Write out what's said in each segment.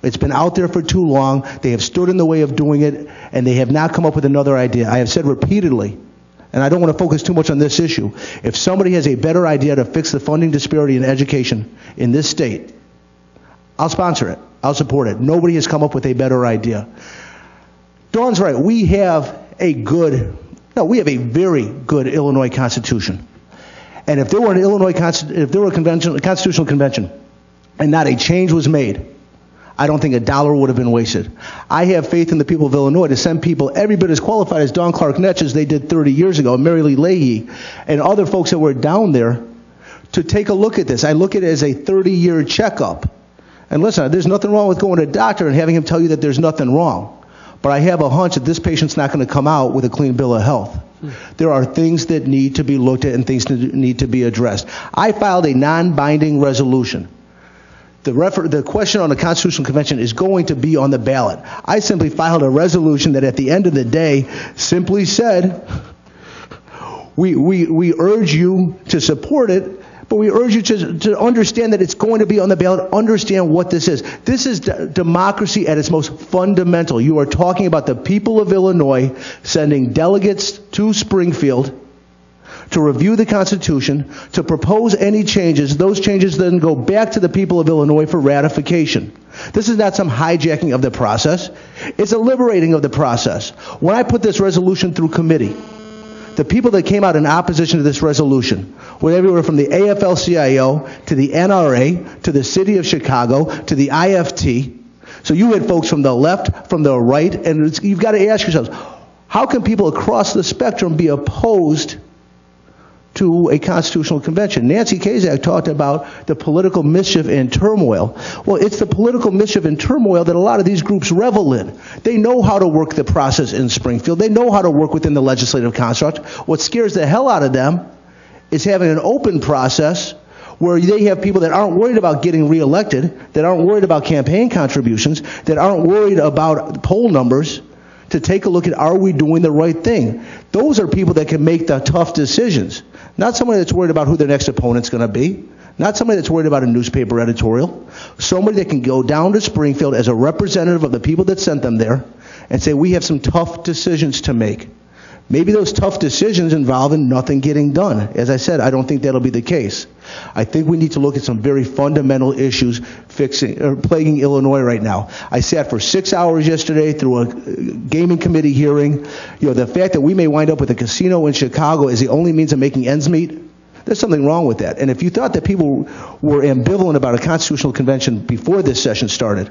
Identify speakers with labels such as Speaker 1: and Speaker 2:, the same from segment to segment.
Speaker 1: It's been out there for too long. They have stood in the way of doing it, and they have not come up with another idea. I have said repeatedly, and I don't want to focus too much on this issue, if somebody has a better idea to fix the funding disparity in education in this state, I'll sponsor it. I'll support it. Nobody has come up with a better idea. Dawn's right. We have a very good Illinois Constitution. And if there were a constitutional convention, and not a change was made, I don't think a dollar would have been wasted. I have faith in the people of Illinois to send people every bit as qualified as Dawn Clark-Netsch as they did 30 years ago, Mary Lee Leahy, and other folks that were down there to take a look at this. I look at it as a 30-year checkup. And listen, there's nothing wrong with going to a doctor and having him tell you that there's nothing wrong. But I have a hunch that this patient's not going to come out with a clean bill of health. There are things that need to be looked at and things that need to be addressed. I filed a non-binding resolution. The question on the Constitutional Convention is going to be on the ballot. I simply filed a resolution that at the end of the day simply said, we urge you to support it, but we urge you to understand that it's going to be on the ballot. Understand what this is. This is democracy at its most fundamental. You are talking about the people of Illinois sending delegates to Springfield to review the Constitution, to propose any changes. Those changes then go back to the people of Illinois for ratification. This is not some hijacking of the process. It's a liberating of the process. When I put this resolution through committee, the people that came out in opposition to this resolution were everywhere from the AFL-CIO to the NRA to the City of Chicago to the IFT. So you had folks from the left, from the right, and you've got to ask yourselves, how can people across the spectrum be opposed to a constitutional convention? Nancy Kazak talked about the political mischief and turmoil. Well, it's the political mischief and turmoil that a lot of these groups revel in. They know how to work the process in Springfield. They know how to work within the legislative construct. What scares the hell out of them is having an open process where they have people that aren't worried about getting reelected, that aren't worried about campaign contributions, that aren't worried about poll numbers, to take a look at, are we doing the right thing? Those are people that can make the tough decisions. Not somebody that's worried about who their next opponent's going to be. Not somebody that's worried about a newspaper editorial. Somebody that can go down to Springfield as a representative of the people that sent them there and say, we have some tough decisions to make. Maybe those tough decisions involving nothing getting done. As I said, I don't think that'll be the case. I think we need to look at some very fundamental issues plaguing Illinois right now. I sat for 6 hours yesterday through a gaming committee hearing. The fact that we may wind up with a casino in Chicago is the only means of making ends meet, there's something wrong with that. And if you thought that people were ambivalent about a constitutional convention before this session started,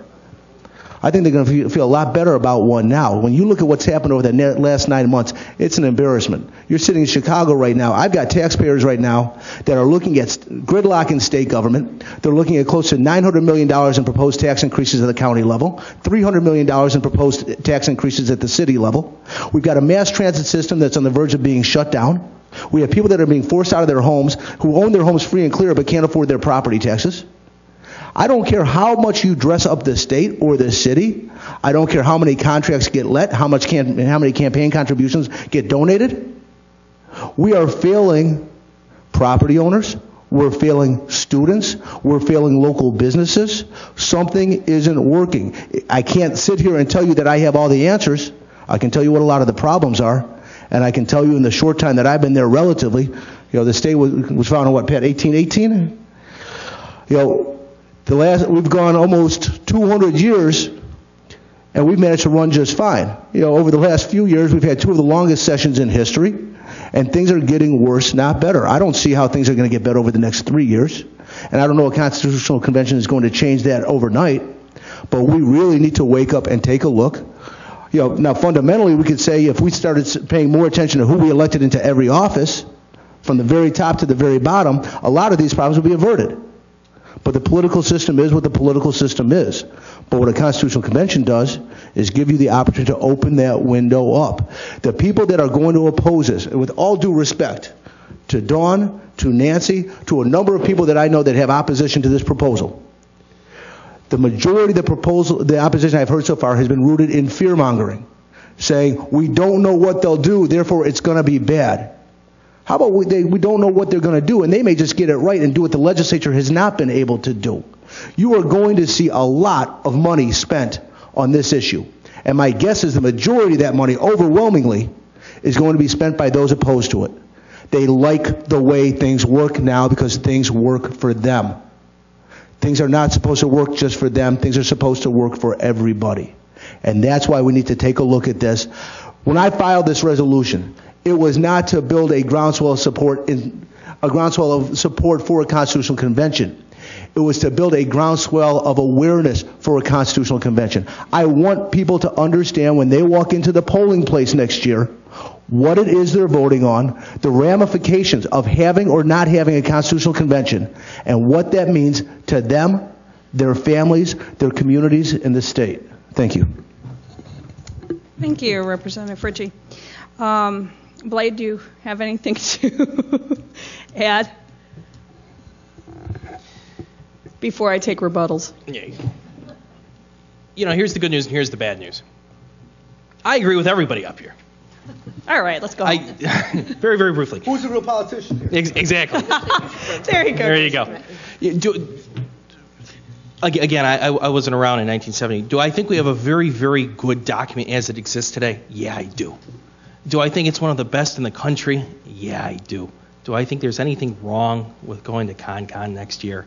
Speaker 1: I think they're going to feel a lot better about one now. When you look at what's happened over the last 9 months, it's an embarrassment. You're sitting in Chicago right now. I've got taxpayers right now that are looking at gridlock in state government. They're looking at close to $900 million in proposed tax increases at the county level, $300 million in proposed tax increases at the city level. We've got a mass transit system that's on the verge of being shut down. We have people that are being forced out of their homes, who own their homes free and clear but can't afford their property taxes. I don't care how much you dress up the state or the city. I don't care how many contracts get let, how many campaign contributions get donated. We are failing property owners. We're failing students. We're failing local businesses. Something isn't working. I can't sit here and tell you that I have all the answers. I can tell you what a lot of the problems are. And I can tell you in the short time that I've been there relatively, the state was founded in what, Pat, 1818? We've gone almost 200 years, and we've managed to run just fine. Over the last few years, we've had 2 of the longest sessions in history, and things are getting worse, not better. I don't see how things are going to get better over the next 3 years, and I don't know a constitutional convention is going to change that overnight, but we really need to wake up and take a look. Now, fundamentally, we could say if we started paying more attention to who we elected into every office, from the very top to the very bottom, a lot of these problems would be averted. But the political system is what the political system is. But what a constitutional convention does is give you the opportunity to open that window up. The people that are going to oppose this, and with all due respect to Dawn, to Nancy, to a number of people that I know that have opposition to this proposal, the majority of the opposition I've heard so far has been rooted in fear-mongering, saying we don't know what they'll do, therefore it's going to be bad. How about we don't know what they're going to do, and they may just get it right and do what the legislature has not been able to do. You are going to see a lot of money spent on this issue. And my guess is the majority of that money, overwhelmingly, is going to be spent by those opposed to it. They like the way things work now because things work for them. Things are not supposed to work just for them. Things are supposed to work for everybody. And that's why we need to take a look at this. When I filed this resolution, it was not to build a groundswell of support for a constitutional convention. It was to build a groundswell of awareness for a constitutional convention. I want people to understand when they walk into the polling place next year what it is they're voting on, the ramifications of having or not having a constitutional convention, and what that means to them, their families, their communities, and the state. Thank you.
Speaker 2: Thank you, Representative Fritchie. Blade, do you have anything to add before I take rebuttals?
Speaker 3: Yeah. You know, here's the good news and here's the bad news. I agree with everybody up here.
Speaker 2: All right, let's go.
Speaker 3: Very, very briefly.
Speaker 1: Who's the real politician here?
Speaker 3: Exactly.
Speaker 2: There you go.
Speaker 3: There you go. Again, I wasn't around in 1970. Do I think we have a very, very good document as it exists today? Yeah, I do. Do I think it's one of the best in the country? Yeah, I do. Do I think there's anything wrong with going to CONCON next year?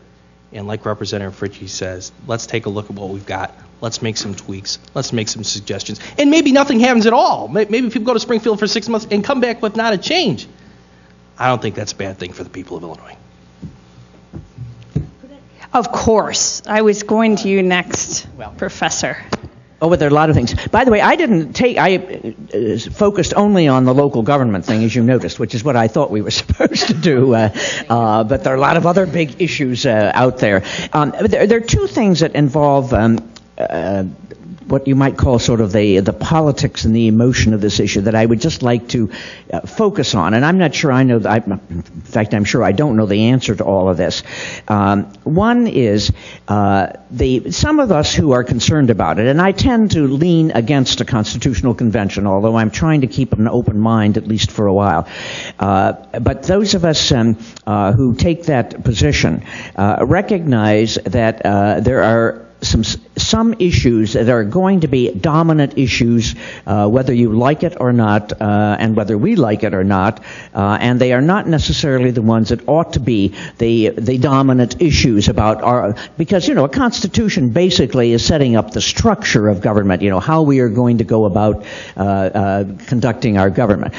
Speaker 3: And like Representative Fritchie says, let's take a look at what we've got. Let's make some tweaks. Let's make some suggestions. And maybe nothing happens at all. Maybe people go to Springfield for 6 months and come back with not a change. I don't think that's a bad thing for the people of Illinois.
Speaker 2: Of course. I was going to you next, Professor.
Speaker 4: Oh, but there are a lot of things. By the way, I focused only on the local government thing, as you noticed, which is what I thought we were supposed to do. But there are a lot of other big issues out there. There are two things that involve what you might call sort of the politics and the emotion of this issue that I would just like to focus on. And I'm not sure I know, in fact, I'm sure I don't know the answer to all of this. One is some of us who are concerned about it, and I tend to lean against a constitutional convention, although I'm trying to keep an open mind at least for a while. But those of us who take that position recognize that there are some issues that are going to be dominant issues, whether you like it or not, and whether we like it or not, and they are not necessarily the ones that ought to be the dominant issues about because, you know, a constitution basically is setting up the structure of government, you know, how we are going to go about conducting our government.